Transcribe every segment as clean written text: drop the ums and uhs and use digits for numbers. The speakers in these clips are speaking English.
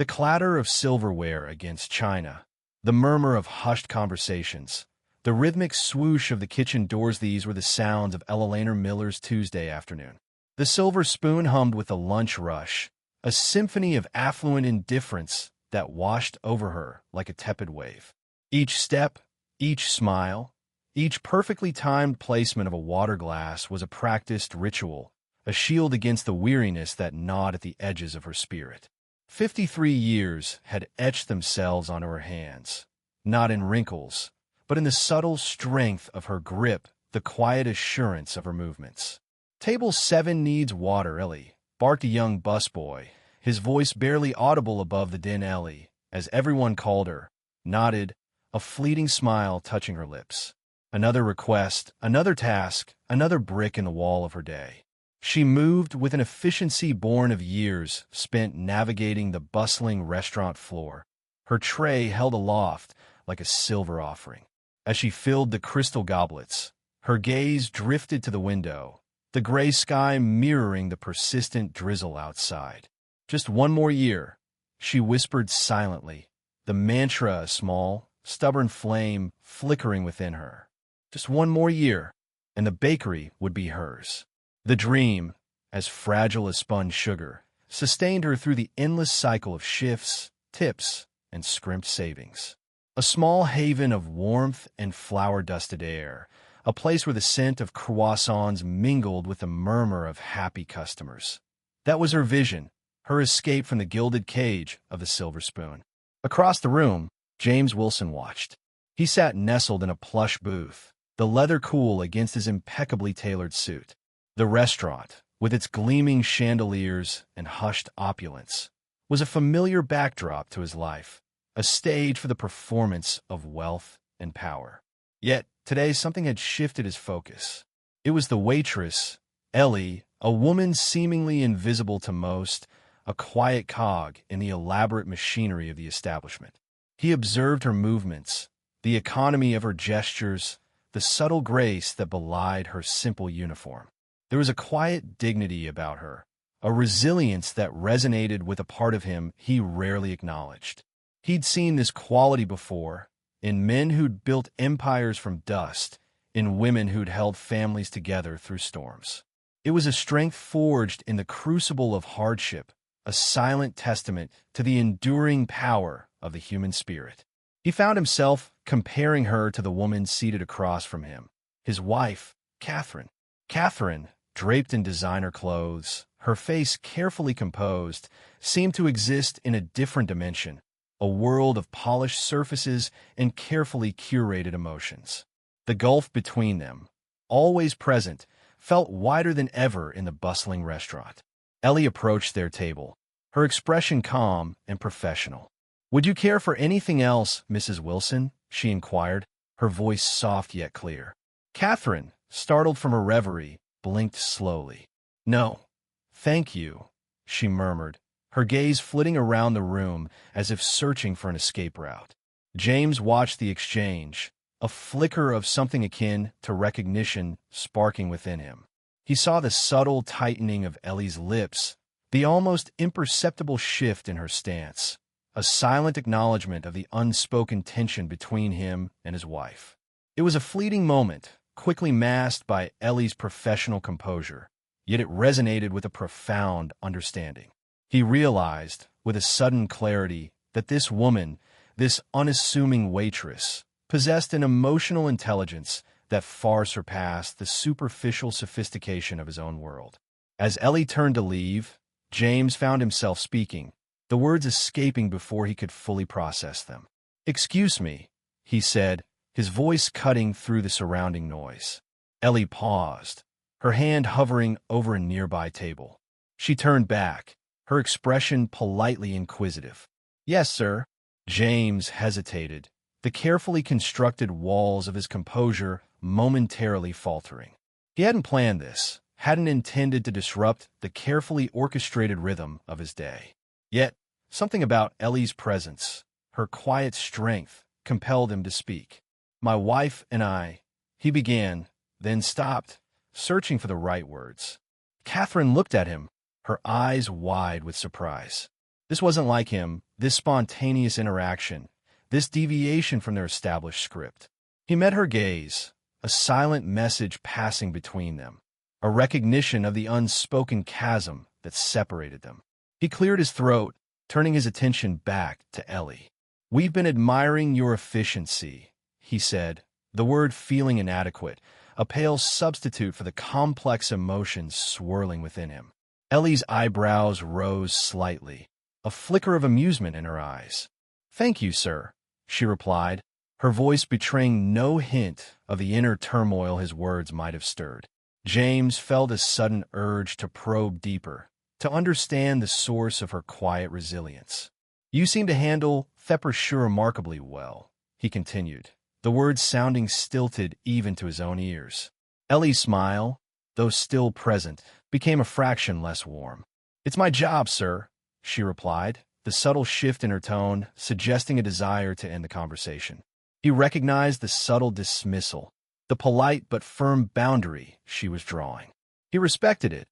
The clatter of silverware against china, the murmur of hushed conversations, the rhythmic swoosh of the kitchen doors, these were the sounds of Ella Miller's Tuesday afternoon. The silver spoon hummed with the lunch rush, a symphony of affluent indifference that washed over her like a tepid wave. Each step, each smile, each perfectly timed placement of a water glass was a practiced ritual, a shield against the weariness that gnawed at the edges of her spirit. 53 years had etched themselves onto her hands, not in wrinkles, but in the subtle strength of her grip, the quiet assurance of her movements. "Table 7 needs water, Ellie," barked a young busboy, his voice barely audible above the din. Ellie, as everyone called her, nodded, a fleeting smile touching her lips. Another request, another task, another brick in the wall of her day. She moved with an efficiency born of years spent navigating the bustling restaurant floor, her tray held aloft like a silver offering. As she filled the crystal goblets, her gaze drifted to the window, the gray sky mirroring the persistent drizzle outside. "Just one more year," she whispered silently, the mantra a small, stubborn flame flickering within her. Just one more year, and the bakery would be hers. The dream, as fragile as spun sugar, sustained her through the endless cycle of shifts, tips, and scrimped savings. A small haven of warmth and flower-dusted air, a place where the scent of croissants mingled with the murmur of happy customers. That was her vision, her escape from the gilded cage of the silver spoon. Across the room, James Wilson watched. He sat nestled in a plush booth, the leather cool against his impeccably tailored suit. The restaurant, with its gleaming chandeliers and hushed opulence, was a familiar backdrop to his life, a stage for the performance of wealth and power. Yet, today something had shifted his focus. It was the waitress, Ellie, a woman seemingly invisible to most, a quiet cog in the elaborate machinery of the establishment. He observed her movements, the economy of her gestures, the subtle grace that belied her simple uniform. There was a quiet dignity about her, a resilience that resonated with a part of him he rarely acknowledged. He'd seen this quality before, in men who'd built empires from dust, in women who'd held families together through storms. It was a strength forged in the crucible of hardship, a silent testament to the enduring power of the human spirit. He found himself comparing her to the woman seated across from him, his wife, Catherine. Catherine, draped in designer clothes, her face carefully composed, seemed to exist in a different dimension, a world of polished surfaces and carefully curated emotions. The gulf between them, always present, felt wider than ever in the bustling restaurant. Ellie approached their table, her expression calm and professional. "Would you care for anything else, Mrs. Wilson?" she inquired, her voice soft yet clear. Catherine, startled from her reverie, blinked slowly. "No, thank you," she murmured, her gaze flitting around the room as if searching for an escape route. James watched the exchange, a flicker of something akin to recognition sparking within him. He saw the subtle tightening of Ellie's lips, the almost imperceptible shift in her stance, a silent acknowledgement of the unspoken tension between him and his wife. It was a fleeting moment, quickly masked by Ellie's professional composure, yet it resonated with a profound understanding. He realized, with a sudden clarity, that this woman, this unassuming waitress, possessed an emotional intelligence that far surpassed the superficial sophistication of his own world. As Ellie turned to leave, James found himself speaking, the words escaping before he could fully process them. "Excuse me," he said, his voice cutting through the surrounding noise. Ellie paused, her hand hovering over a nearby table. She turned back, her expression politely inquisitive. "Yes, sir." James hesitated, the carefully constructed walls of his composure momentarily faltering. He hadn't planned this, hadn't intended to disrupt the carefully orchestrated rhythm of his day. Yet, something about Ellie's presence, her quiet strength, compelled him to speak. "My wife and I," he began, then stopped, searching for the right words. Catherine looked at him, her eyes wide with surprise. This wasn't like him, this spontaneous interaction, this deviation from their established script. He met her gaze, a silent message passing between them, a recognition of the unspoken chasm that separated them. He cleared his throat, turning his attention back to Ellie. "We've been admiring your efficiency," he said, the word feeling inadequate, a pale substitute for the complex emotions swirling within him. Ellie's eyebrows rose slightly, a flicker of amusement in her eyes. "Thank you, sir," she replied, her voice betraying no hint of the inner turmoil his words might have stirred. James felt a sudden urge to probe deeper, to understand the source of her quiet resilience. "You seem to handle Theppershire remarkably well," he continued, the words sounding stilted even to his own ears. Ellie's smile, though still present, became a fraction less warm. "It's my job, sir," she replied, the subtle shift in her tone suggesting a desire to end the conversation. He recognized the subtle dismissal, the polite but firm boundary she was drawing. He respected it,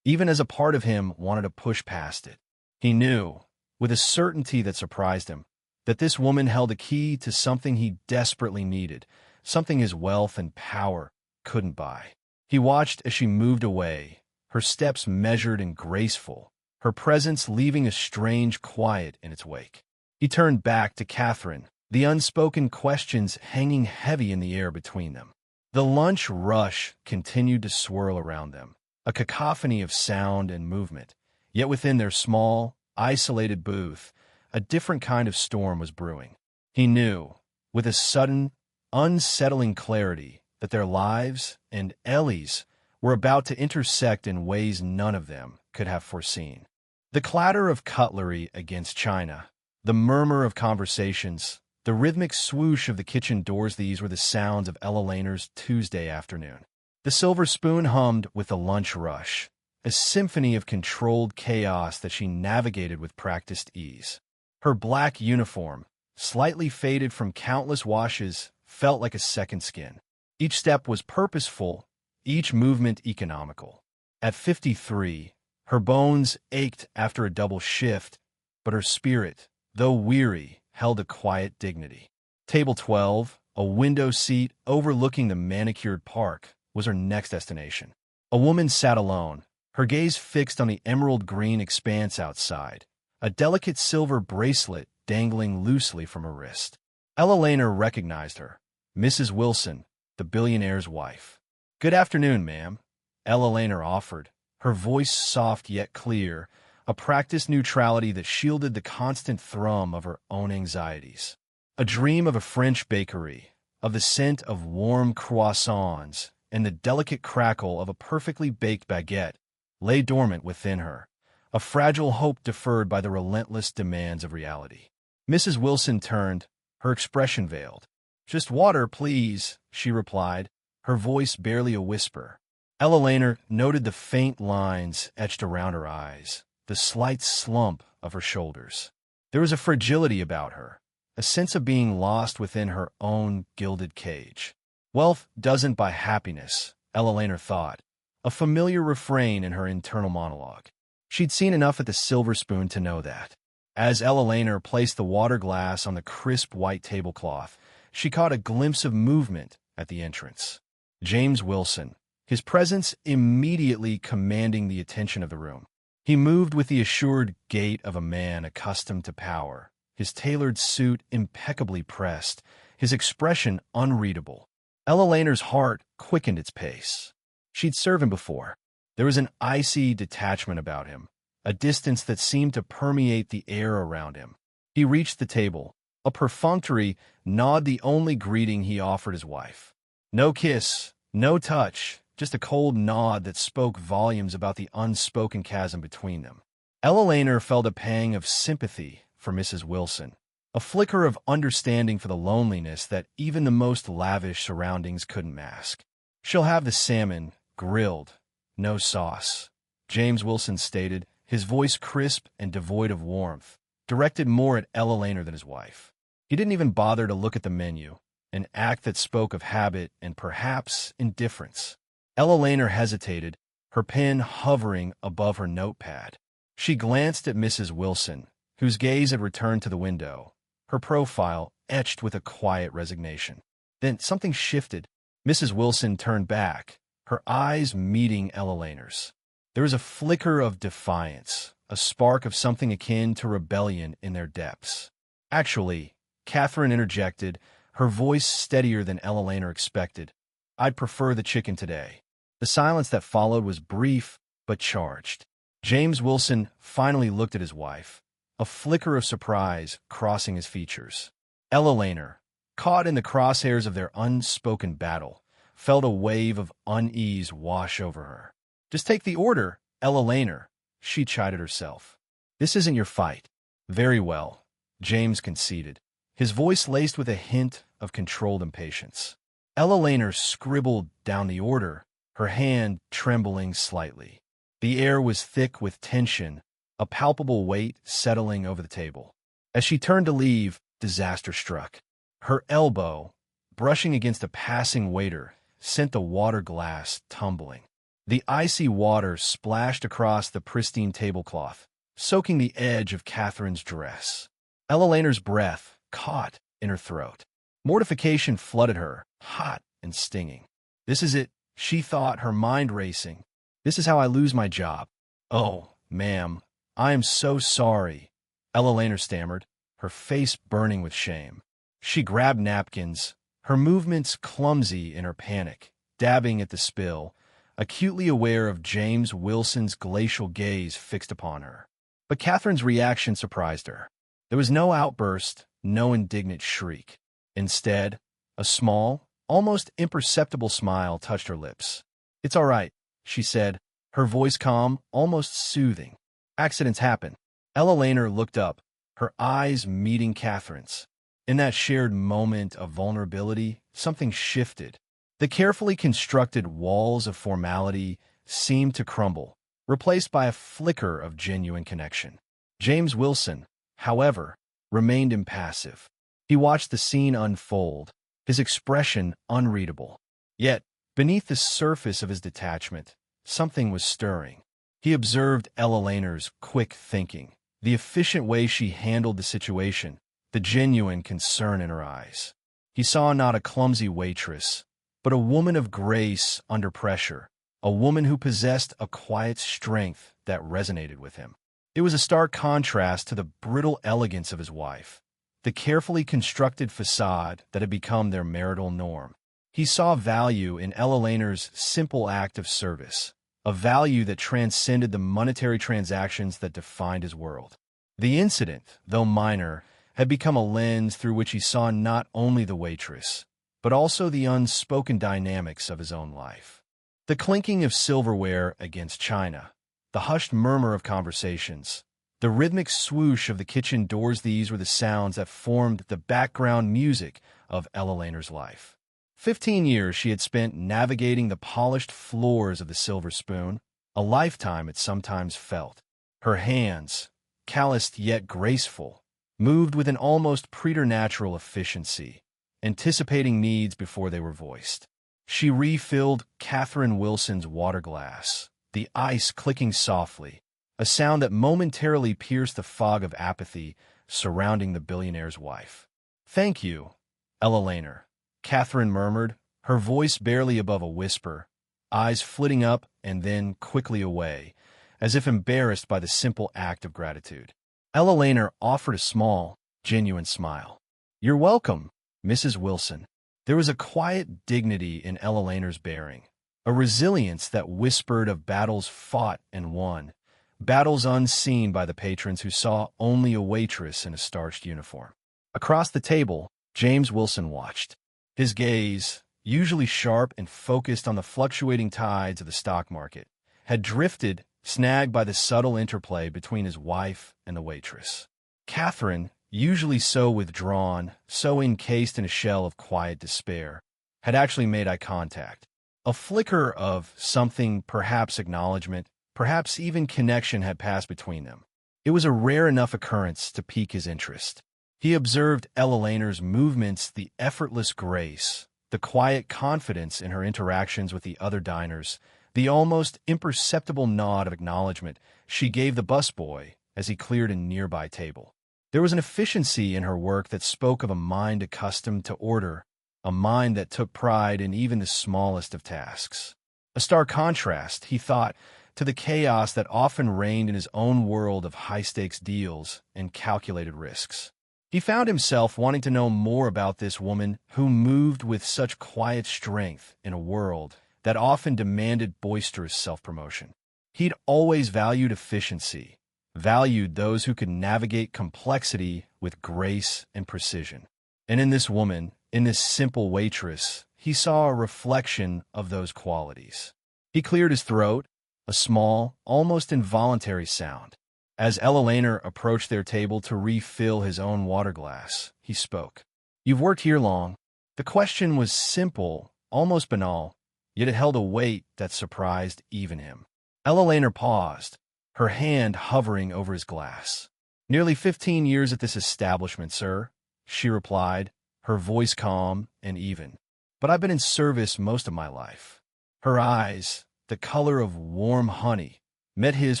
even as a part of him wanted to push past it. He knew, with a certainty that surprised him, that this woman held a key to something he desperately needed, something his wealth and power couldn't buy. He watched as she moved away, her steps measured and graceful, her presence leaving a strange quiet in its wake. He turned back to Catherine, the unspoken questions hanging heavy in the air between them. The lunch rush continued to swirl around them, a cacophony of sound and movement, yet within their small, isolated booth, a different kind of storm was brewing. He knew, with a sudden, unsettling clarity, that their lives and Ellie's were about to intersect in ways none of them could have foreseen. The clatter of cutlery against china, the murmur of conversations, the rhythmic swoosh of the kitchen doors, these were the sounds of Ella Laner's Tuesday afternoon. The silver spoon hummed with the lunch rush, a symphony of controlled chaos that she navigated with practiced ease. Her black uniform, slightly faded from countless washes, felt like a second skin. Each step was purposeful, each movement economical. At 53, her bones ached after a double shift, but her spirit, though weary, held a quiet dignity. Table 12, a window seat overlooking the manicured park, was her next destination. A woman sat alone, her gaze fixed on the emerald-green expanse outside, a delicate silver bracelet dangling loosely from her wrist. Ella Laner recognized her, Mrs. Wilson, the billionaire's wife. "Good afternoon, ma'am," Ella Laner offered, her voice soft yet clear, a practiced neutrality that shielded the constant thrum of her own anxieties. A dream of a French bakery, of the scent of warm croissants, and the delicate crackle of a perfectly baked baguette lay dormant within her, a fragile hope deferred by the relentless demands of reality. Mrs. Wilson turned, her expression veiled. "Just water, please," she replied, her voice barely a whisper. Ella Laner noted the faint lines etched around her eyes, the slight slump of her shoulders. There was a fragility about her, a sense of being lost within her own gilded cage. Wealth doesn't buy happiness, Ella Laner thought, a familiar refrain in her internal monologue. She'd seen enough at the Silver Spoon to know that. As Ella Laner placed the water glass on the crisp white tablecloth, she caught a glimpse of movement at the entrance. James Wilson, his presence immediately commanding the attention of the room. He moved with the assured gait of a man accustomed to power, his tailored suit impeccably pressed, his expression unreadable. Ella Laner's heart quickened its pace. She'd served him before. There was an icy detachment about him, a distance that seemed to permeate the air around him. He reached the table, a perfunctory nod the only greeting he offered his wife. No kiss, no touch, just a cold nod that spoke volumes about the unspoken chasm between them. Ella Laner felt a pang of sympathy for Mrs. Wilson, a flicker of understanding for the loneliness that even the most lavish surroundings couldn't mask. "She'll have the salmon, grilled, no sauce," James Wilson stated, his voice crisp and devoid of warmth, directed more at Ella Laner than his wife. He didn't even bother to look at the menu, an act that spoke of habit and perhaps indifference. Ella Laner hesitated, her pen hovering above her notepad. She glanced at Mrs. Wilson, whose gaze had returned to the window, her profile etched with a quiet resignation. Then something shifted. Mrs. Wilson turned back, her eyes meeting Ella Laner's. There was a flicker of defiance, a spark of something akin to rebellion in their depths. "Actually," Catherine interjected, her voice steadier than Ella Laner expected, "I'd prefer the chicken today." The silence that followed was brief but charged. James Wilson finally looked at his wife, a flicker of surprise crossing his features. Ella Laner, caught in the crosshairs of their unspoken battle, felt a wave of unease wash over her. "Just take the order, Ella Laner," she chided herself. "This isn't your fight." "Very well," James conceded, his voice laced with a hint of controlled impatience. Ella Laner scribbled down the order, her hand trembling slightly. The air was thick with tension, a palpable weight settling over the table. As she turned to leave, disaster struck. Her elbow, brushing against a passing waiter, sent the water glass tumbling. The icy water splashed across the pristine tablecloth, soaking the edge of Catherine's dress. Ella Laner's breath caught in her throat. Mortification flooded her, hot and stinging. "This is it," she thought, her mind racing. "This is how I lose my job." "Oh, ma'am, I am so sorry," Ella Laner stammered, her face burning with shame. She grabbed napkins, her movements clumsy in her panic, dabbing at the spill, acutely aware of James Wilson's glacial gaze fixed upon her. But Catherine's reaction surprised her. There was no outburst, no indignant shriek. Instead, a small, almost imperceptible smile touched her lips. "It's all right," she said, her voice calm, almost soothing. "Accidents happen." Ella Laner looked up, her eyes meeting Catherine's. In that shared moment of vulnerability, something shifted. The carefully constructed walls of formality seemed to crumble, replaced by a flicker of genuine connection. James Wilson, however, remained impassive. He watched the scene unfold, his expression unreadable. Yet, beneath the surface of his detachment, something was stirring. He observed Ella Laner's quick thinking, the efficient way she handled the situation, the genuine concern in her eyes. He saw not a clumsy waitress, but a woman of grace under pressure, a woman who possessed a quiet strength that resonated with him. It was a stark contrast to the brittle elegance of his wife, the carefully constructed facade that had become their marital norm. He saw value in Ella Laner's simple act of service, a value that transcended the monetary transactions that defined his world. The incident, though minor, had become a lens through which he saw not only the waitress, but also the unspoken dynamics of his own life. The clinking of silverware against china, the hushed murmur of conversations, the rhythmic swoosh of the kitchen doors, these were the sounds that formed the background music of Ella Laner's life. 15 years she had spent navigating the polished floors of the Silver Spoon, a lifetime it sometimes felt. Her hands, calloused yet graceful, moved with an almost preternatural efficiency, anticipating needs before they were voiced. She refilled Catherine Wilson's water glass, the ice clicking softly, a sound that momentarily pierced the fog of apathy surrounding the billionaire's wife. "Thank you, Ella Laner," Catherine murmured, her voice barely above a whisper, eyes flitting up and then quickly away, as if embarrassed by the simple act of gratitude. Ella Laner offered a small, genuine smile. "You're welcome, Mrs. Wilson." There was a quiet dignity in Ella Laner's bearing, a resilience that whispered of battles fought and won, battles unseen by the patrons who saw only a waitress in a starched uniform. Across the table, James Wilson watched. His gaze, usually sharp and focused on the fluctuating tides of the stock market, had drifted, snagged by the subtle interplay between his wife and the waitress. Catherine, usually so withdrawn, so encased in a shell of quiet despair, had actually made eye contact. A flicker of something, perhaps acknowledgement, perhaps even connection had passed between them. It was a rare enough occurrence to pique his interest. He observed Ella Laner's movements, the effortless grace, the quiet confidence in her interactions with the other diners, the almost imperceptible nod of acknowledgement she gave the busboy as he cleared a nearby table. There was an efficiency in her work that spoke of a mind accustomed to order, a mind that took pride in even the smallest of tasks. A stark contrast, he thought, to the chaos that often reigned in his own world of high-stakes deals and calculated risks. He found himself wanting to know more about this woman who moved with such quiet strength in a world that often demanded boisterous self-promotion. He'd always valued efficiency, valued those who could navigate complexity with grace and precision. And in this woman, in this simple waitress, he saw a reflection of those qualities. He cleared his throat, a small, almost involuntary sound. As Ella Lehner approached their table to refill his own water glass, he spoke. "You've worked here long." The question was simple, almost banal, yet it held a weight that surprised even him. Ella Lehner paused, her hand hovering over his glass. "Nearly 15 years at this establishment, sir," she replied, her voice calm and even. "But I've been in service most of my life." Her eyes, the color of warm honey, met his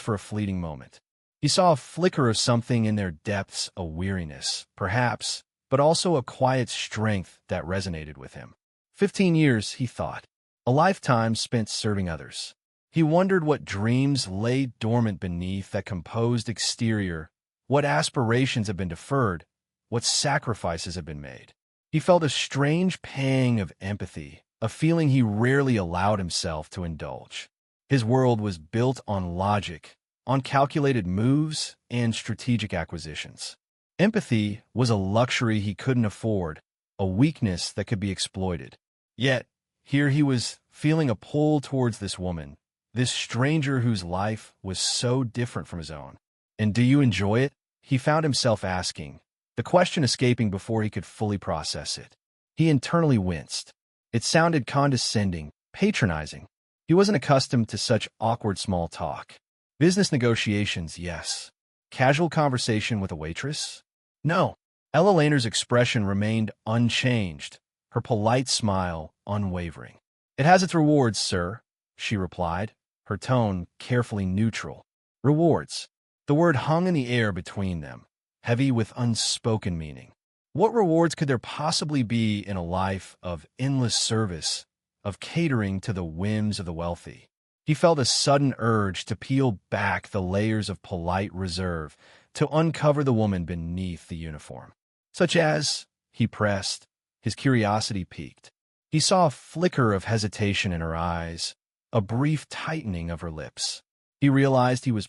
for a fleeting moment. He saw a flicker of something in their depths, a weariness, perhaps, but also a quiet strength that resonated with him. 15 years, he thought, a lifetime spent serving others. He wondered what dreams lay dormant beneath that composed exterior, what aspirations had been deferred, what sacrifices had been made. He felt a strange pang of empathy, a feeling he rarely allowed himself to indulge. His world was built on logic, on calculated moves and strategic acquisitions. Empathy was a luxury he couldn't afford, a weakness that could be exploited. Yet, here he was feeling a pull towards this woman, this stranger whose life was so different from his own. "And do you enjoy it?" he found himself asking, the question escaping before he could fully process it. He internally winced. It sounded condescending, patronizing. He wasn't accustomed to such awkward small talk. Business negotiations, yes. Casual conversation with a waitress? No. Ella Lehner's expression remained unchanged, her polite smile unwavering. "It has its rewards, sir," she replied, her tone carefully neutral. Rewards. The word hung in the air between them, heavy with unspoken meaning. What rewards could there possibly be in a life of endless service, of catering to the whims of the wealthy? He felt a sudden urge to peel back the layers of polite reserve, to uncover the woman beneath the uniform. "Such as?" he pressed, his curiosity piqued. He saw a flicker of hesitation in her eyes, a brief tightening of her lips. He realized he was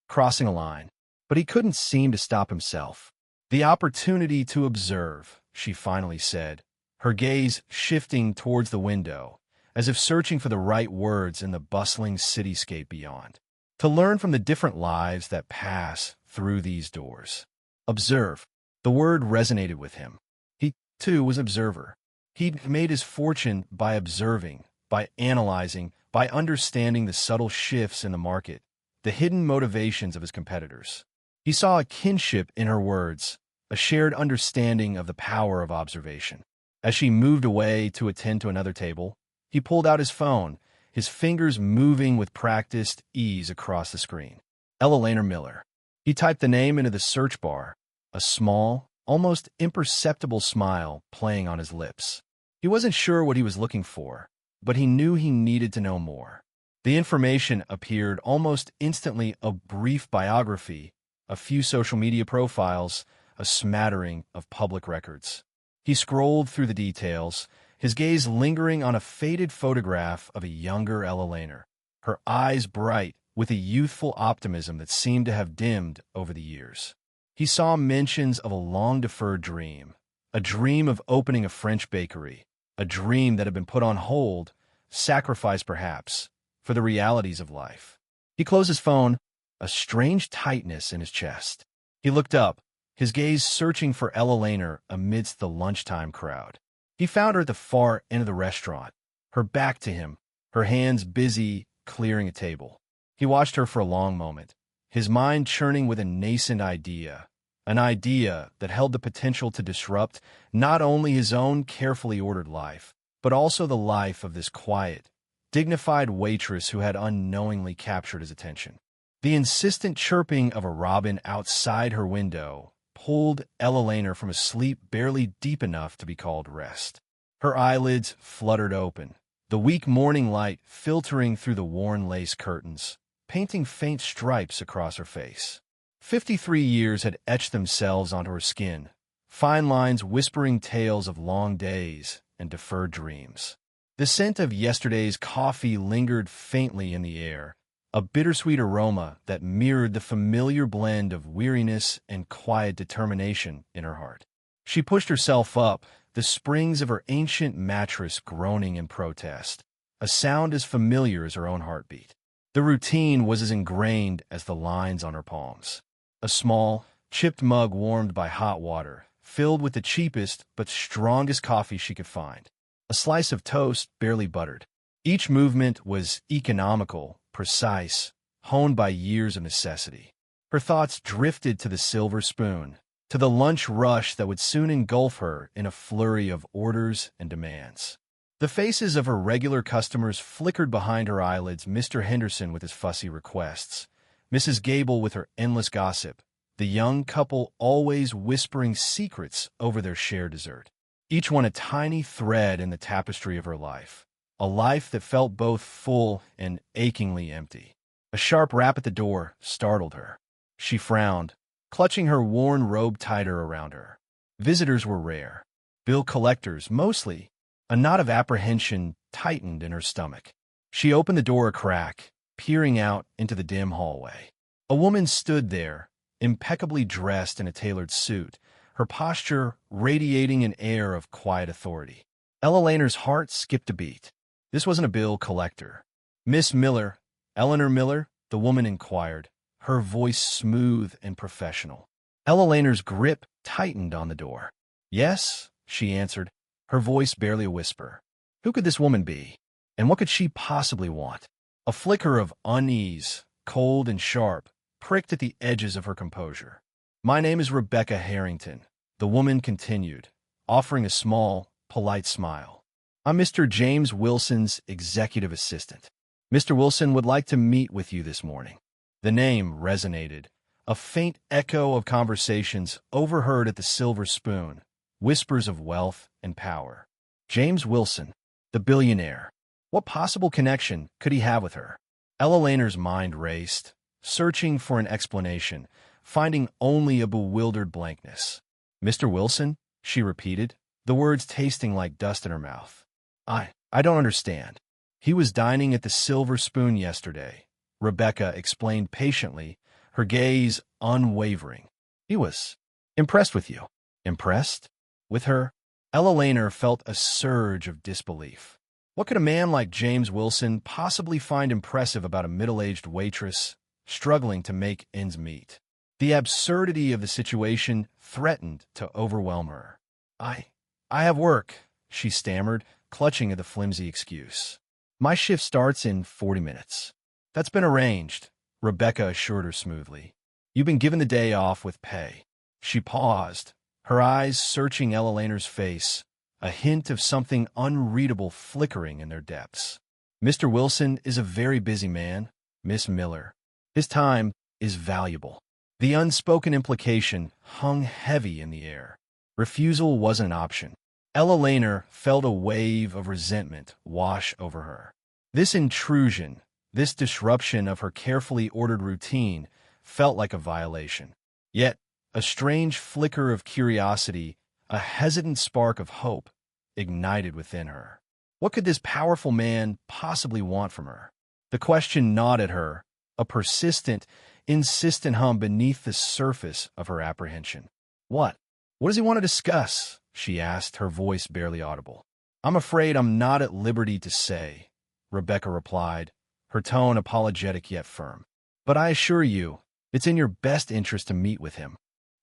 crossing a line, but he couldn't seem to stop himself. "The opportunity to observe," she finally said, her gaze shifting towards the window, as if searching for the right words in the bustling cityscape beyond. "To learn from the different lives that pass through these doors." Observe. The word resonated with him. He, too, was an observer. He'd made his fortune by observing, by analyzing, by understanding the subtle shifts in the market, the hidden motivations of his competitors. He saw a kinship in her words, a shared understanding of the power of observation. As she moved away to attend to another table, he pulled out his phone, his fingers moving with practiced ease across the screen. Ella Lehner Miller. He typed the name into the search bar, a small, almost imperceptible smile playing on his lips. He wasn't sure what he was looking for, but he knew he needed to know more. The information appeared almost instantly: a brief biography, a few social media profiles, a smattering of public records. He scrolled through the details, his gaze lingering on a faded photograph of a younger Ella Lehner, her eyes bright with a youthful optimism that seemed to have dimmed over the years. He saw mentions of a long-deferred dream, a dream of opening a French bakery, a dream that had been put on hold, sacrificed perhaps, for the realities of life. He closed his phone, a strange tightness in his chest. He looked up, his gaze searching for Ella Lehner amidst the lunchtime crowd. He found her at the far end of the restaurant, her back to him, her hands busy clearing a table. He watched her for a long moment, his mind churning with a nascent idea, an idea that held the potential to disrupt not only his own carefully ordered life, but also the life of this quiet, dignified waitress who had unknowingly captured his attention. The insistent chirping of a robin outside her window pulled Ella from a sleep barely deep enough to be called rest. Her eyelids fluttered open, the weak morning light filtering through the worn lace curtains, painting faint stripes across her face. 53 years had etched themselves onto her skin, fine lines whispering tales of long days and deferred dreams. The scent of yesterday's coffee lingered faintly in the air, a bittersweet aroma that mirrored the familiar blend of weariness and quiet determination in her heart. She pushed herself up, the springs of her ancient mattress groaning in protest, a sound as familiar as her own heartbeat. The routine was as ingrained as the lines on her palms. A small, chipped mug warmed by hot water, filled with the cheapest but strongest coffee she could find. A slice of toast barely buttered. Each movement was economical, precise, honed by years of necessity. Her thoughts drifted to the silver spoon, to the lunch rush that would soon engulf her in a flurry of orders and demands. The faces of her regular customers flickered behind her eyelids, Mr. Henderson with his fussy requests, Mrs. Gable with her endless gossip, the young couple always whispering secrets over their shared dessert. Each one a tiny thread in the tapestry of her life, a life that felt both full and achingly empty. A sharp rap at the door startled her. She frowned, clutching her worn robe tighter around her. Visitors were rare. Bill collectors, mostly. A knot of apprehension tightened in her stomach. She opened the door a crack, peering out into the dim hallway. A woman stood there, impeccably dressed in a tailored suit, her posture radiating an air of quiet authority. Ella Laner's heart skipped a beat. This wasn't a bill collector. Miss Miller, Eleanor Miller, the woman inquired, her voice smooth and professional. Ella Laner's grip tightened on the door. Yes, she answered, her voice barely a whisper. Who could this woman be? And what could she possibly want? A flicker of unease, cold and sharp, pricked at the edges of her composure. My name is Rebecca Harrington, the woman continued, offering a small, polite smile. I'm Mr. James Wilson's executive assistant. Mr. Wilson would like to meet with you this morning. The name resonated, a faint echo of conversations overheard at the Silver Spoon, whispers of wealth and power. James Wilson, the billionaire. What possible connection could he have with her? Ella Laner's mind raced, searching for an explanation, finding only a bewildered blankness. Mr. Wilson? She repeated, the words tasting like dust in her mouth. I don't understand. He was dining at the Silver Spoon yesterday, Rebecca explained patiently, her gaze unwavering. He was impressed with you. Impressed? With her? Ella Laner felt a surge of disbelief. What could a man like James Wilson possibly find impressive about a middle-aged waitress struggling to make ends meet? The absurdity of the situation threatened to overwhelm her. I have work, she stammered, clutching at the flimsy excuse. My shift starts in 40 minutes. That's been arranged, Rebecca assured her smoothly. You've been given the day off with pay. She paused, her eyes searching Ella Laner's face, a hint of something unreadable flickering in their depths. Mr. Wilson is a very busy man, Miss Miller. His time is valuable. The unspoken implication hung heavy in the air. Refusal wasn't an option. Ella Laner felt a wave of resentment wash over her. This intrusion, this disruption of her carefully ordered routine, felt like a violation. Yet, a strange flicker of curiosity, a hesitant spark of hope, ignited within her. What could this powerful man possibly want from her? The question gnawed at her, a persistent, insistent hum beneath the surface of her apprehension. What? What does he want to discuss? She asked, her voice barely audible. I'm afraid I'm not at liberty to say, Rebecca replied, her tone apologetic yet firm. But I assure you, it's in your best interest to meet with him.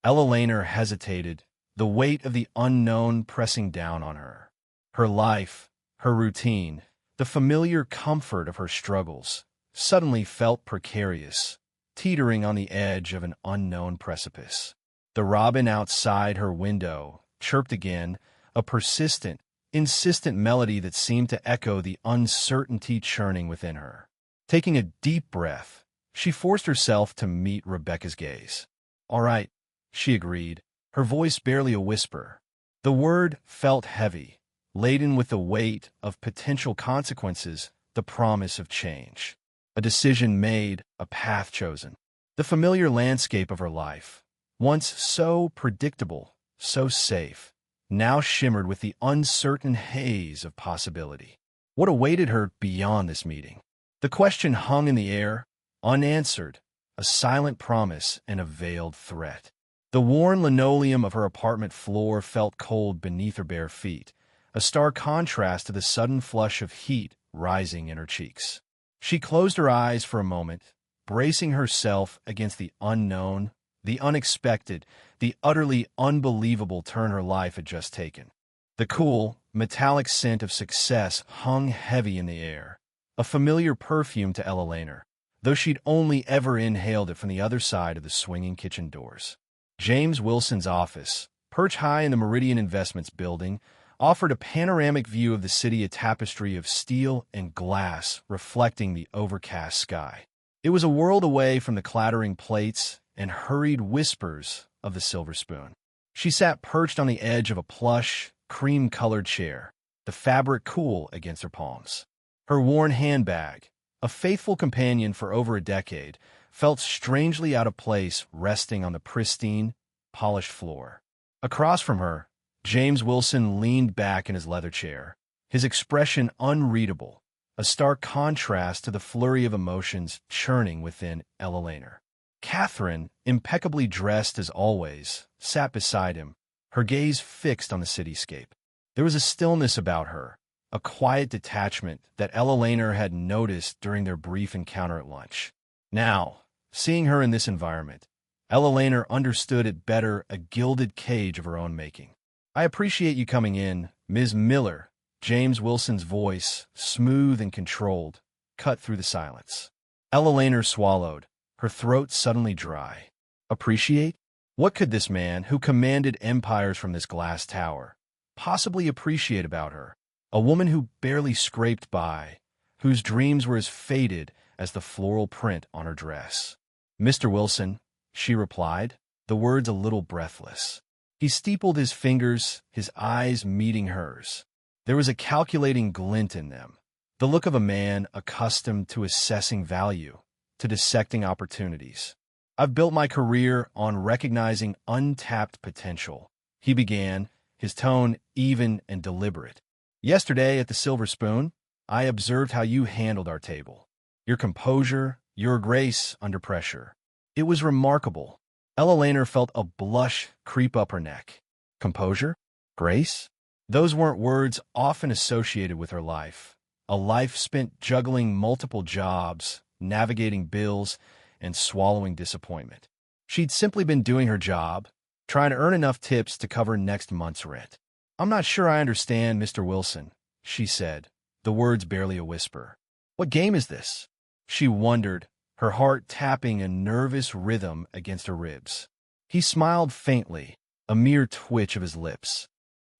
Ella Laner hesitated, the weight of the unknown pressing down on her. Her life, her routine, the familiar comfort of her struggles, suddenly felt precarious, teetering on the edge of an unknown precipice. The robin outside her window chirped again, a persistent, insistent melody that seemed to echo the uncertainty churning within her. Taking a deep breath, She forced herself to meet Rebecca's gaze. "All right," she agreed, her voice barely a whisper. The word felt heavy, laden with the weight of potential consequences, the promise of change. A decision made, a path chosen. The familiar landscape of her life, once so predictable, so safe, now shimmered with the uncertain haze of possibility. What awaited her beyond this meeting? The question hung in the air, unanswered, a silent promise and a veiled threat. The worn linoleum of her apartment floor felt cold beneath her bare feet, a stark contrast to the sudden flush of heat rising in her cheeks. She closed her eyes for a moment, bracing herself against the unknown, the unexpected, the utterly unbelievable turn her life had just taken. The cool, metallic scent of success hung heavy in the air, a familiar perfume to Ella Laner, though she'd only ever inhaled it from the other side of the swinging kitchen doors. James Wilson's office, perched high in the Meridian Investments building, offered a panoramic view of the city, a tapestry of steel and glass reflecting the overcast sky. It was a world away from the clattering plates and hurried whispers of the Silver Spoon. She sat perched on the edge of a plush, cream-colored chair, the fabric cool against her palms. Her worn handbag, a faithful companion for over a decade, felt strangely out of place resting on the pristine, polished floor. Across from her, James Wilson leaned back in his leather chair, his expression unreadable, a stark contrast to the flurry of emotions churning within Ella Laner. Catherine, impeccably dressed as always, sat beside him, her gaze fixed on the cityscape. There was a stillness about her, a quiet detachment that Ella Laner had noticed during their brief encounter at lunch. Now, seeing her in this environment, Ella Laner understood it better, a gilded cage of her own making. "I appreciate you coming in, Ms. Miller." James Wilson's voice, smooth and controlled, cut through the silence. Ella Laner swallowed, her throat suddenly dry. Appreciate? What could this man, who commanded empires from this glass tower, possibly appreciate about her? A woman who barely scraped by, whose dreams were as faded as the floral print on her dress. "Mr. Wilson," she replied, the words a little breathless. He steepled his fingers, his eyes meeting hers. There was a calculating glint in them, the look of a man accustomed to assessing value, to dissecting opportunities. "I've built my career on recognizing untapped potential," he began, his tone even and deliberate. "Yesterday at the Silver Spoon, I observed how you handled our table. Your composure, your grace under pressure. It was remarkable." Ella Laner felt a blush creep up her neck. Composure? Grace? Those weren't words often associated with her life. A life spent juggling multiple jobs, navigating bills, and swallowing disappointment. She'd simply been doing her job, trying to earn enough tips to cover next month's rent. "I'm not sure I understand, Mr. Wilson," she said, the words barely a whisper. "What game is this?" She wondered, her heart tapping a nervous rhythm against her ribs. He smiled faintly, a mere twitch of his lips.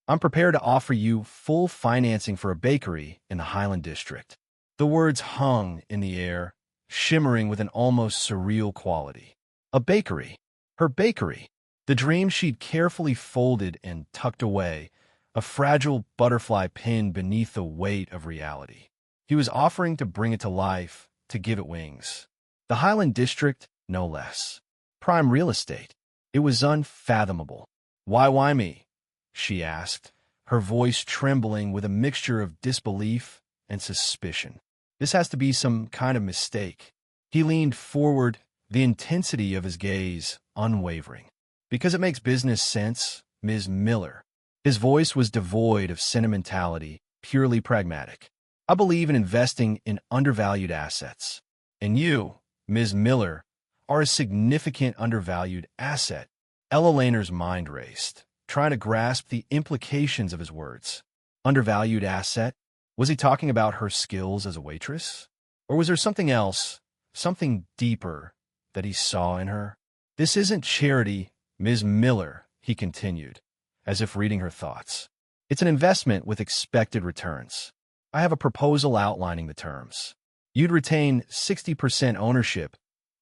"I'm prepared to offer you full financing for a bakery in the Highland District." The words hung in the air, shimmering with an almost surreal quality. A bakery. Her bakery. The dream she'd carefully folded and tucked away, a fragile butterfly pinned beneath the weight of reality. He was offering to bring it to life, to give it wings. The Highland District, no less. Prime real estate. It was unfathomable. Why me?" she asked, her voice trembling with a mixture of disbelief and suspicion. "This has to be some kind of mistake." He leaned forward, the intensity of his gaze unwavering. "Because it makes business sense, Ms. Miller." His voice was devoid of sentimentality, purely pragmatic. "I believe in investing in undervalued assets. And you, Ms. Miller, are a significant undervalued asset." Ella Laner's mind raced, trying to grasp the implications of his words. Undervalued asset? Was he talking about her skills as a waitress? Or was there something else, something deeper, that he saw in her? "This isn't charity, Ms. Miller," he continued, as if reading her thoughts. "It's an investment with expected returns. I have a proposal outlining the terms. You'd retain 60% ownership,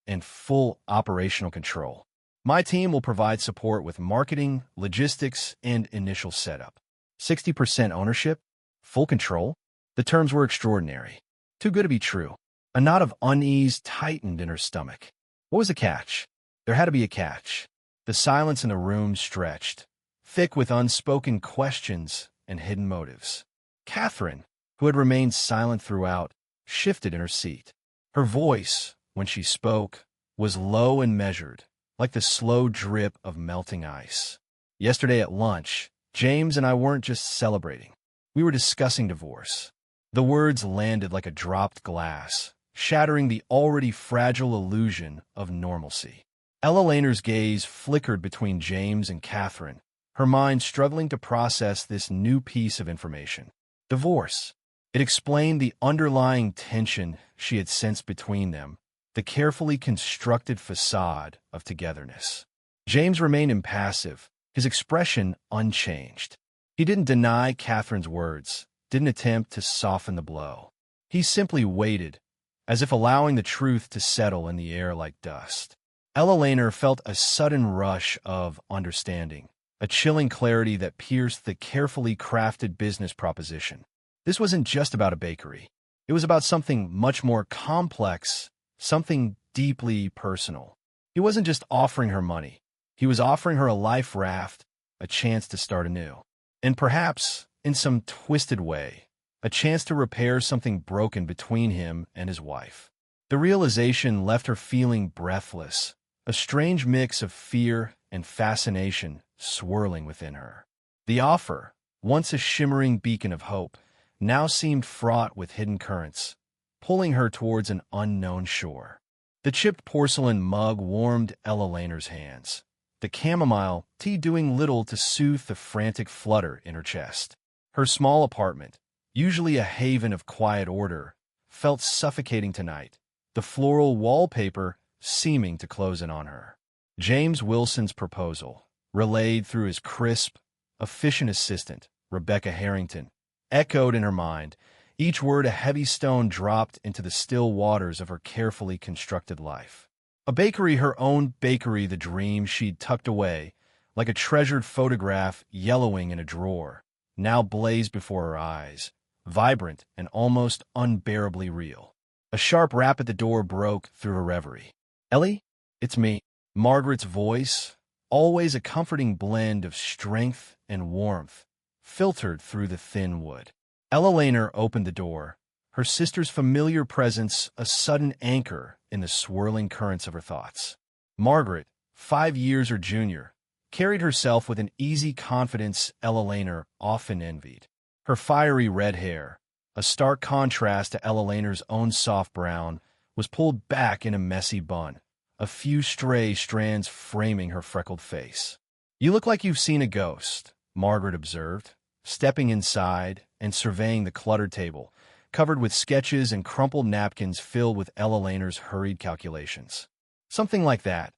and full operational control. My team will provide support with marketing, logistics, and initial setup. 60% ownership? Full control? The terms were extraordinary. Too good to be true. A knot of unease tightened in her stomach. What was the catch? There had to be a catch. The silence in the room stretched, thick with unspoken questions and hidden motives. Catherine, who had remained silent throughout, shifted in her seat. Her voice, when she spoke, was low and measured, like the slow drip of melting ice. Yesterday at lunch, James and I weren't just celebrating. We were discussing divorce. The words landed like a dropped glass, shattering the already fragile illusion of normalcy. Ella Laner's gaze flickered between James and Catherine, her mind struggling to process this new piece of information. Divorce. It explained the underlying tension she had sensed between them, the carefully constructed facade of togetherness. James remained impassive, his expression unchanged. He didn't deny Catherine's words, didn't attempt to soften the blow. He simply waited, as if allowing the truth to settle in the air like dust. Ella Laner felt a sudden rush of understanding, a chilling clarity that pierced the carefully crafted business proposition. This wasn't just about a bakery. It was about something much more complex, something deeply personal. He wasn't just offering her money. He was offering her a life raft, a chance to start anew. And perhaps, in some twisted way, a chance to repair something broken between him and his wife. The realization left her feeling breathless, a strange mix of fear and fascination swirling within her. The offer, once a shimmering beacon of hope, now seemed fraught with hidden currents, pulling her towards an unknown shore. The chipped porcelain mug warmed Ella Laner's hands, the chamomile tea doing little to soothe the frantic flutter in her chest. Her small apartment, usually a haven of quiet order, felt suffocating tonight, the floral wallpaper seeming to close in on her. James Wilson's proposal, relayed through his crisp, efficient assistant, Rebecca Harrington, echoed in her mind, each word a heavy stone dropped into the still waters of her carefully constructed life. A bakery, her own bakery, the dream she'd tucked away, like a treasured photograph yellowing in a drawer, now blazed before her eyes, vibrant and almost unbearably real. A sharp rap at the door broke through her reverie. "Ellie, it's me." Margaret's voice, always a comforting blend of strength and warmth, filtered through the thin wood. Ella Laner opened the door, her sister's familiar presence a sudden anchor in the swirling currents of her thoughts. Margaret, 5 years her junior, carried herself with an easy confidence Ella Laner often envied. Her fiery red hair, a stark contrast to Ella Laner's own soft brown, was pulled back in a messy bun, a few stray strands framing her freckled face. "You look like you've seen a ghost," Margaret observed, stepping inside and surveying the cluttered table, covered with sketches and crumpled napkins filled with Ella Laner's hurried calculations. "Something like that,"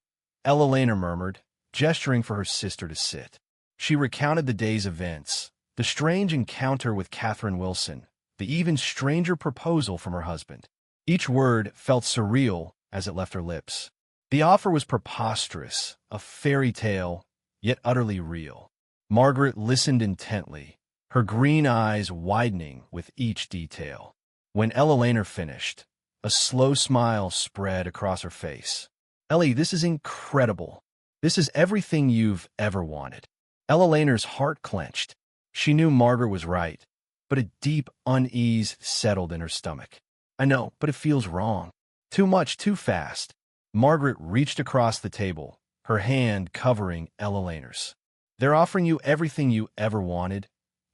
Ella Laner murmured, gesturing for her sister to sit. She recounted the day's events, the strange encounter with Catherine Wilson, the even stranger proposal from her husband. Each word felt surreal as it left her lips. The offer was preposterous, a fairy tale, yet utterly real. Margaret listened intently, her green eyes widening with each detail. When Ella Laner finished, a slow smile spread across her face. "Ellie, this is incredible. This is everything you've ever wanted." Ella Laner's heart clenched. She knew Margaret was right, but a deep unease settled in her stomach. "I know, but it feels wrong. Too much, too fast." Margaret reached across the table, her hand covering Ella Laner's. "They're offering you everything you ever wanted.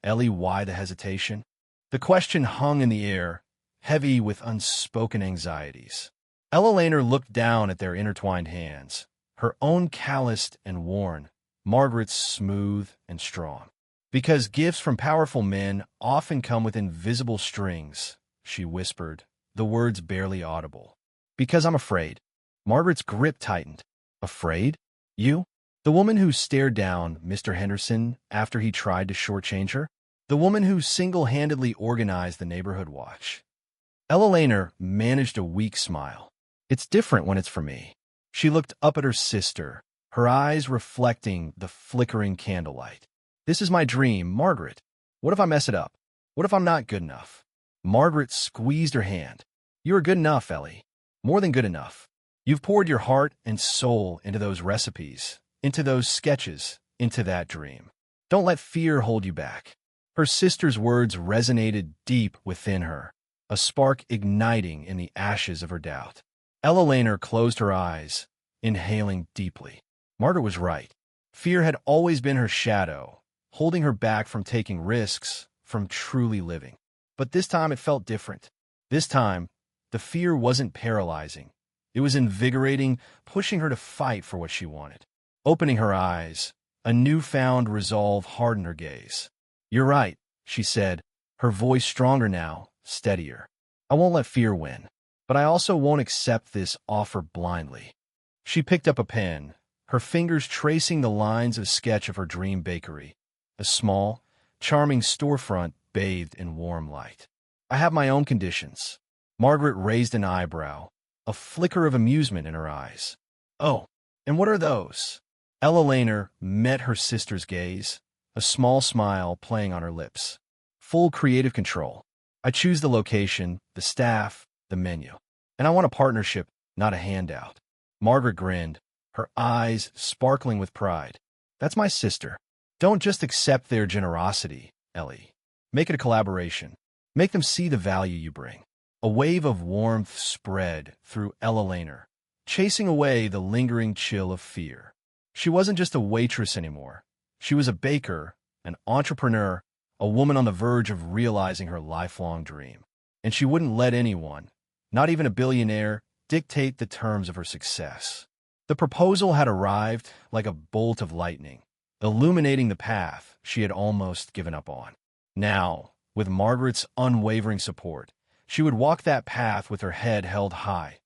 Ellie, why the hesitation?" The question hung in the air, heavy with unspoken anxieties. Ella Laner looked down at their intertwined hands, her own calloused and worn, Margaret's smooth and strong. "Because gifts from powerful men often come with invisible strings," she whispered, the words barely audible. "Because I'm afraid." Margaret's grip tightened. "Afraid? You? The woman who stared down Mr. Henderson after he tried to shortchange her? The woman who single-handedly organized the neighborhood watch?" Ella Laner managed a weak smile. It's different when it's for me. She looked up at her sister, her eyes reflecting the flickering candlelight. This is my dream, Margaret. What if I mess it up? What if I'm not good enough? Margaret squeezed her hand. You are good enough, Ellie. More than good enough. You've poured your heart and soul into those recipes, into those sketches, into that dream. Don't let fear hold you back. Her sister's words resonated deep within her, a spark igniting in the ashes of her doubt. Ella Laner closed her eyes, inhaling deeply. Margaret was right. Fear had always been her shadow, holding her back from taking risks, from truly living. But this time it felt different. This time, the fear wasn't paralyzing. It was invigorating, pushing her to fight for what she wanted. Opening her eyes, a newfound resolve hardened her gaze. You're right, she said, her voice stronger now, steadier. I won't let fear win, but I also won't accept this offer blindly. She picked up a pen, her fingers tracing the lines of a sketch of her dream bakery, a small, charming storefront bathed in warm light. I have my own conditions. Margaret raised an eyebrow, a flicker of amusement in her eyes. Oh, and what are those? Ella Laner met her sister's gaze, a small smile playing on her lips. Full creative control. I choose the location, the staff, the menu. And I want a partnership, not a handout. Margaret grinned, her eyes sparkling with pride. That's my sister. Don't just accept their generosity, Ellie. Make it a collaboration. Make them see the value you bring. A wave of warmth spread through Ella Laner, chasing away the lingering chill of fear. She wasn't just a waitress anymore. She was a baker, an entrepreneur, a woman on the verge of realizing her lifelong dream. And she wouldn't let anyone, not even a billionaire, dictate the terms of her success. The proposal had arrived like a bolt of lightning, illuminating the path she had almost given up on. Now, with Margaret's unwavering support, she would walk that path with her head held high,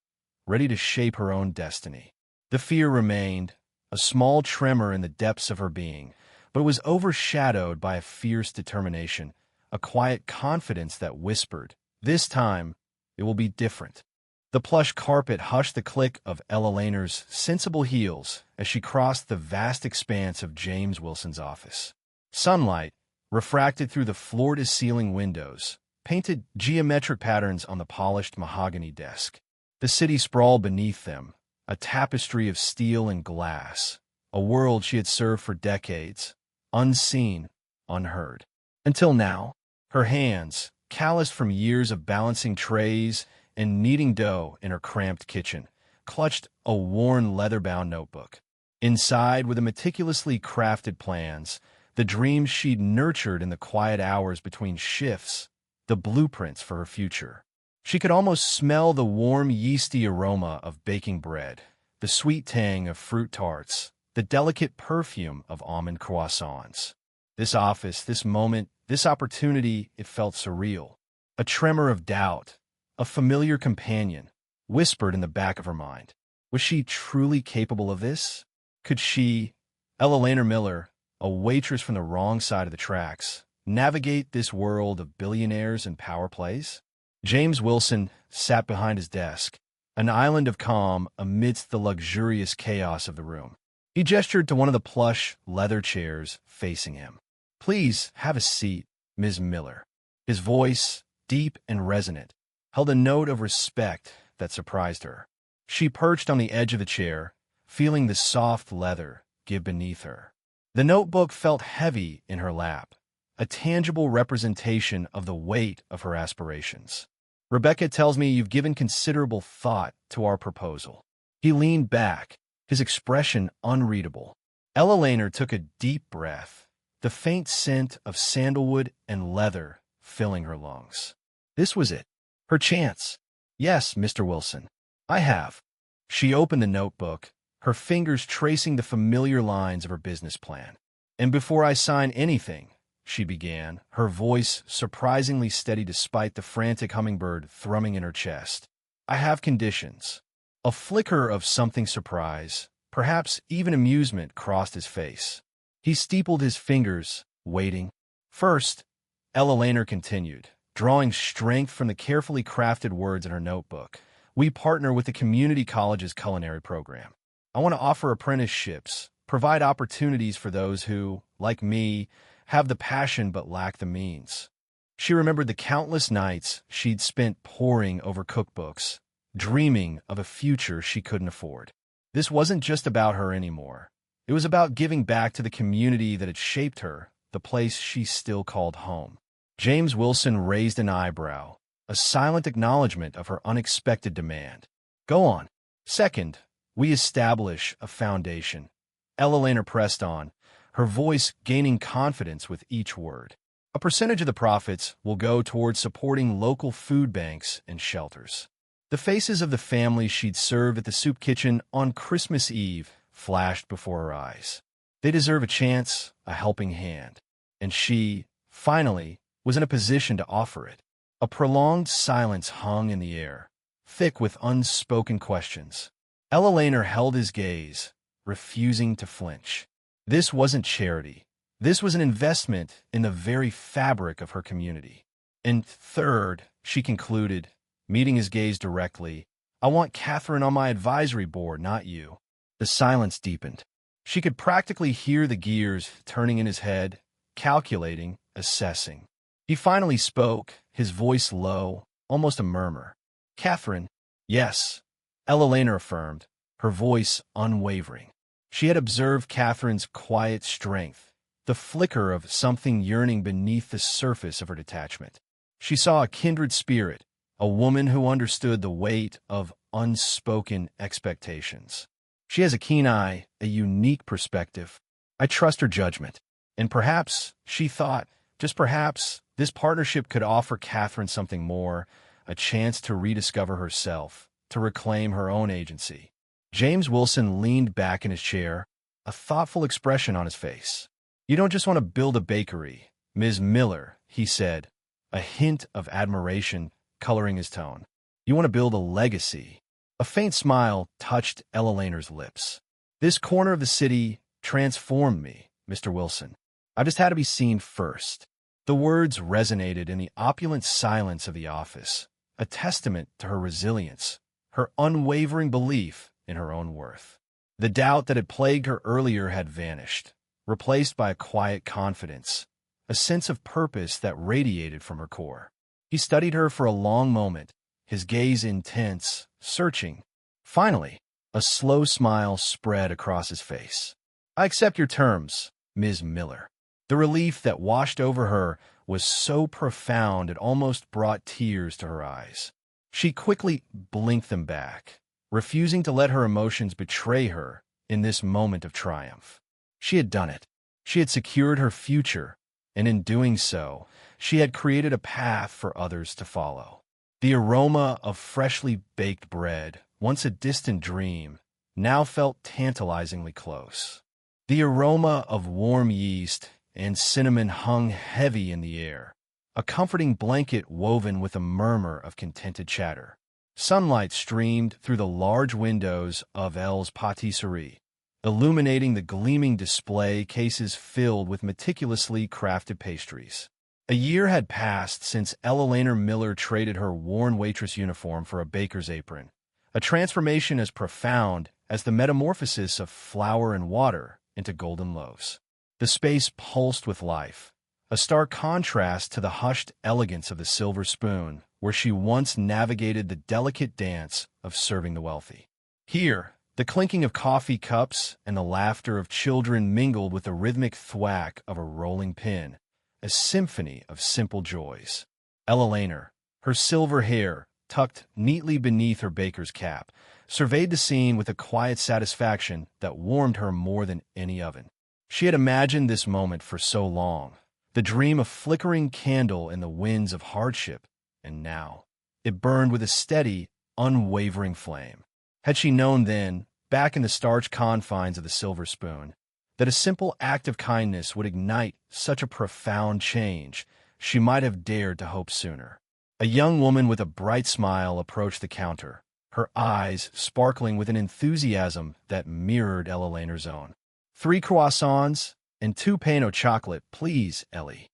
ready to shape her own destiny. The fear remained, a small tremor in the depths of her being, but it was overshadowed by a fierce determination, a quiet confidence that whispered, "This time, it will be different." The plush carpet hushed the click of Ella Laner's sensible heels as she crossed the vast expanse of James Wilson's office. Sunlight, refracted through the floor-to-ceiling windows, painted geometric patterns on the polished mahogany desk. The city sprawled beneath them, a tapestry of steel and glass, a world she had served for decades, unseen, unheard. Until now, her hands, calloused from years of balancing trays and kneading dough in her cramped kitchen, clutched a worn leather-bound notebook. Inside were the meticulously crafted plans, the dreams she'd nurtured in the quiet hours between shifts, the blueprints for her future. She could almost smell the warm, yeasty aroma of baking bread, the sweet tang of fruit tarts, the delicate perfume of almond croissants. This office, this moment, this opportunity, it felt surreal. A tremor of doubt, a familiar companion, whispered in the back of her mind. Was she truly capable of this? Could she, Ella Laner Miller, a waitress from the wrong side of the tracks, navigate this world of billionaires and power plays? James Wilson sat behind his desk, an island of calm amidst the luxurious chaos of the room. He gestured to one of the plush, leather chairs facing him. "Please have a seat, Ms. Miller." His voice, deep and resonant, held a note of respect that surprised her. She perched on the edge of the chair, feeling the soft leather give beneath her. The notebook felt heavy in her lap, a tangible representation of the weight of her aspirations. "Rebecca tells me you've given considerable thought to our proposal." He leaned back, his expression unreadable. Ella Laner took a deep breath, the faint scent of sandalwood and leather filling her lungs. This was it, her chance. "Yes, Mr. Wilson, I have." She opened the notebook, her fingers tracing the familiar lines of her business plan. "And before I sign anything," she began, her voice surprisingly steady despite the frantic hummingbird thrumming in her chest, "I have conditions." A flicker of something surprise, perhaps even amusement, crossed his face. He steepled his fingers, waiting. "First," Ella Laner continued, drawing strength from the carefully crafted words in her notebook, We partner with the community college's culinary program. I want to offer apprenticeships, provide opportunities for those who, like me, have the passion but lack the means. She remembered the countless nights she'd spent poring over cookbooks, dreaming of a future she couldn't afford. This wasn't just about her anymore. It was about giving back to the community that had shaped her, the place she still called home. James Wilson raised an eyebrow, a silent acknowledgement of her unexpected demand. Go on. Second, we establish a foundation. Ella Lehner pressed on, her voice gaining confidence with each word. A percentage of the profits will go towards supporting local food banks and shelters. The faces of the families she'd served at the soup kitchen on Christmas Eve flashed before her eyes. They deserve a chance, a helping hand. And she, finally, was in a position to offer it. A prolonged silence hung in the air, thick with unspoken questions. Ella Lehner held his gaze, refusing to flinch. This wasn't charity. This was an investment in the very fabric of her community. And third, she concluded, meeting his gaze directly, I want Catherine on my advisory board, not you. The silence deepened. She could practically hear the gears turning in his head, calculating, assessing. He finally spoke, his voice low, almost a murmur. Catherine, yes, Ella Lehner affirmed, her voice unwavering. She had observed Catherine's quiet strength, the flicker of something yearning beneath the surface of her detachment. She saw a kindred spirit, a woman who understood the weight of unspoken expectations. She has a keen eye, a unique perspective. I trust her judgment. And perhaps, she thought, just perhaps, this partnership could offer Catherine something more, a chance to rediscover herself, to reclaim her own agency. James Wilson leaned back in his chair, a thoughtful expression on his face. You don't just want to build a bakery, Ms. Miller, he said, a hint of admiration coloring his tone. You want to build a legacy. A faint smile touched Ella Lehner's lips. This corner of the city transformed me, Mr. Wilson. I just had to be seen first. The words resonated in the opulent silence of the office, a testament to her resilience, her unwavering belief in her own worth. The doubt that had plagued her earlier had vanished, replaced by a quiet confidence, a sense of purpose that radiated from her core. He studied her for a long moment, his gaze intense, searching. Finally, a slow smile spread across his face. I accept your terms, Ms. Miller. The relief that washed over her was so profound it almost brought tears to her eyes. She quickly blinked them back, refusing to let her emotions betray her in this moment of triumph. She had done it. She had secured her future, and in doing so, she had created a path for others to follow. The aroma of freshly baked bread, once a distant dream, now felt tantalizingly close. The aroma of warm yeast and cinnamon hung heavy in the air, a comforting blanket woven with a murmur of contented chatter. Sunlight streamed through the large windows of Elle's patisserie, illuminating the gleaming display cases filled with meticulously crafted pastries. A year had passed since Ella Lehner Miller traded her worn waitress uniform for a baker's apron, a transformation as profound as the metamorphosis of flour and water into golden loaves. The space pulsed with life, a stark contrast to the hushed elegance of the silver spoon, where she once navigated the delicate dance of serving the wealthy. Here, the clinking of coffee cups and the laughter of children mingled with the rhythmic thwack of a rolling pin, a symphony of simple joys. Ella Lehner, her silver hair tucked neatly beneath her baker's cap, surveyed the scene with a quiet satisfaction that warmed her more than any oven. She had imagined this moment for so long, the dream of flickering candle in the winds of hardship, and now it burned with a steady, unwavering flame. Had she known then, back in the starch confines of the silver spoon, that a simple act of kindness would ignite such a profound change, she might have dared to hope sooner. A young woman with a bright smile approached the counter, her eyes sparkling with an enthusiasm that mirrored Ella Lehner's own. 3 croissants and 2 pain au chocolate, please, Ellie.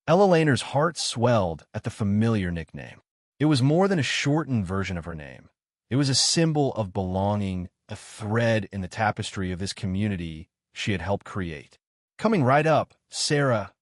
Ella Lehner's heart swelled at the familiar nickname. It was more than a shortened version of her name. It was a symbol of belonging, a thread in the tapestry of this community she had helped create. "Coming right up, Sarah,"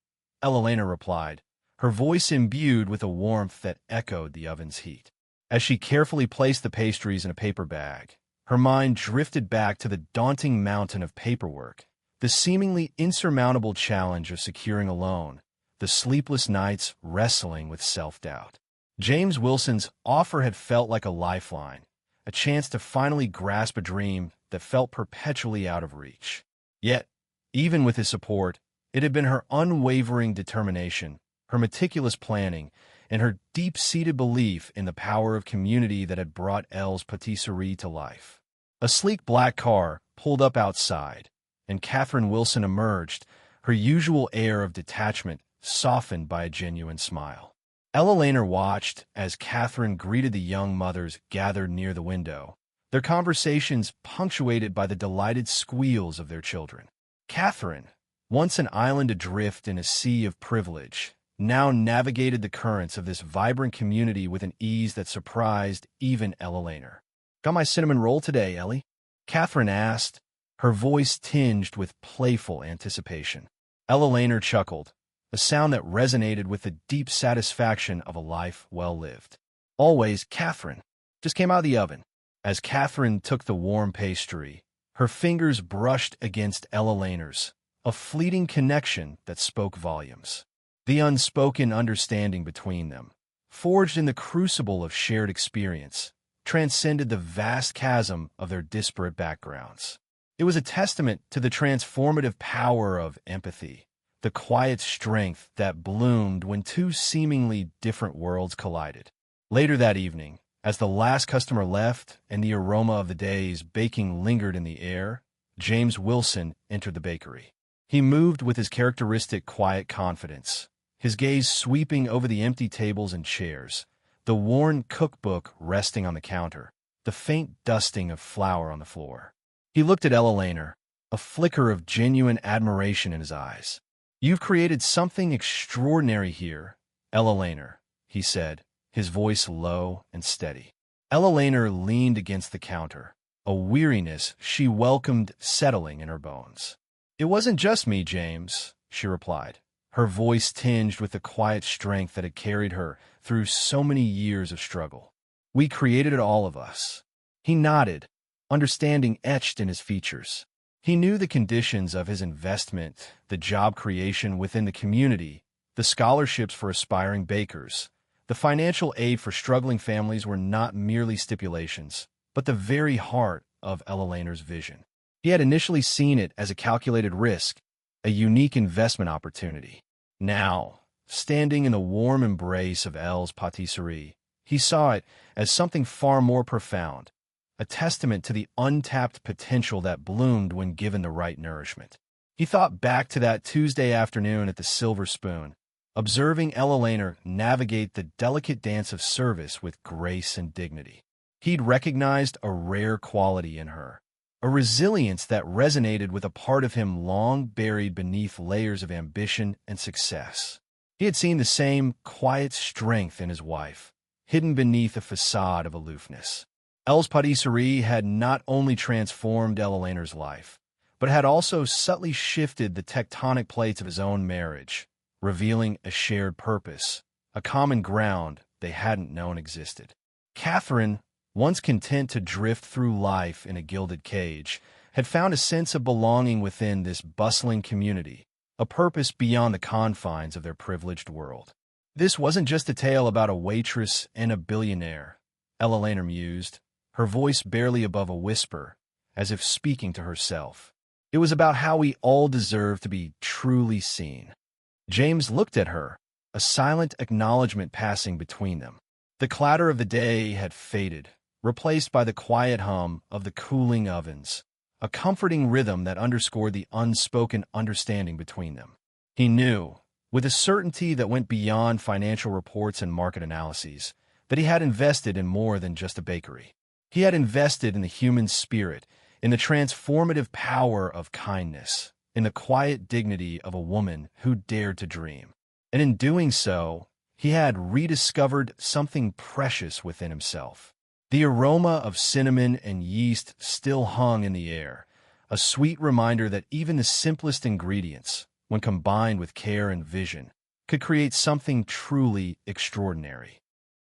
Elena replied, her voice imbued with a warmth that echoed the oven's heat. As she carefully placed the pastries in a paper bag, her mind drifted back to the daunting mountain of paperwork, the seemingly insurmountable challenge of securing a loan, the sleepless nights wrestling with self-doubt. James Wilson's offer had felt like a lifeline, a chance to finally grasp a dream that felt perpetually out of reach. Yet, even with his support, it had been her unwavering determination, her meticulous planning, and her deep-seated belief in the power of community that had brought Elle's Patisserie to life. A sleek black car pulled up outside, and Catherine Wilson emerged, her usual air of detachment softened by a genuine smile. Ella Laner watched as Catherine greeted the young mothers gathered near the window, their conversations punctuated by the delighted squeals of their children. Catherine, once an island adrift in a sea of privilege, now navigated the currents of this vibrant community with an ease that surprised even Ella Laner. "Got my cinnamon roll today, Ellie?" Catherine asked, her voice tinged with playful anticipation. Ella Laner chuckled, a sound that resonated with the deep satisfaction of a life well lived. "Always, Catherine. Just came out of the oven." As Catherine took the warm pastry, her fingers brushed against Ella Laner's, a fleeting connection that spoke volumes. The unspoken understanding between them, forged in the crucible of shared experience, transcended the vast chasm of their disparate backgrounds. It was a testament to the transformative power of empathy, the quiet strength that bloomed when two seemingly different worlds collided. Later that evening, as the last customer left and the aroma of the day's baking lingered in the air, James Wilson entered the bakery. He moved with his characteristic quiet confidence, his gaze sweeping over the empty tables and chairs, the worn cookbook resting on the counter, the faint dusting of flour on the floor. He looked at Ella Laner, a flicker of genuine admiration in his eyes. "You've created something extraordinary here, Ella Laner," he said, his voice low and steady. Ella Laner leaned against the counter, a weariness she welcomed settling in her bones. "It wasn't just me, James," she replied, her voice tinged with the quiet strength that had carried her through so many years of struggle. "We created it, all of us." He nodded, understanding etched in his features. He knew the conditions of his investment, the job creation within the community, the scholarships for aspiring bakers, the financial aid for struggling families were not merely stipulations, but the very heart of Ella Laner's vision. He had initially seen it as a calculated risk, a unique investment opportunity. Now, standing in the warm embrace of Elle's Patisserie, he saw it as something far more profound, a testament to the untapped potential that bloomed when given the right nourishment. He thought back to that Tuesday afternoon at the Silver Spoon, observing Ella Laner navigate the delicate dance of service with grace and dignity. He'd recognized a rare quality in her, a resilience that resonated with a part of him long buried beneath layers of ambition and success. He had seen the same quiet strength in his wife, hidden beneath a facade of aloofness. Elle's Patisserie had not only transformed Ella Laner's life, but had also subtly shifted the tectonic plates of his own marriage, revealing a shared purpose, a common ground they hadn't known existed. Catherine, once content to drift through life in a gilded cage, had found a sense of belonging within this bustling community, a purpose beyond the confines of their privileged world. This wasn't just a tale about a waitress and a billionaire, Ella Laner mused, her voice barely above a whisper, as if speaking to herself. It was about how we all deserve to be truly seen. James looked at her, a silent acknowledgement passing between them. The clatter of the day had faded, replaced by the quiet hum of the cooling ovens, a comforting rhythm that underscored the unspoken understanding between them. He knew, with a certainty that went beyond financial reports and market analyses, that he had invested in more than just a bakery. He had invested in the human spirit, in the transformative power of kindness, in the quiet dignity of a woman who dared to dream. And in doing so, he had rediscovered something precious within himself, The aroma of cinnamon and yeast still hung in the air, a sweet reminder that even the simplest ingredients, when combined with care and vision, could create something truly extraordinary.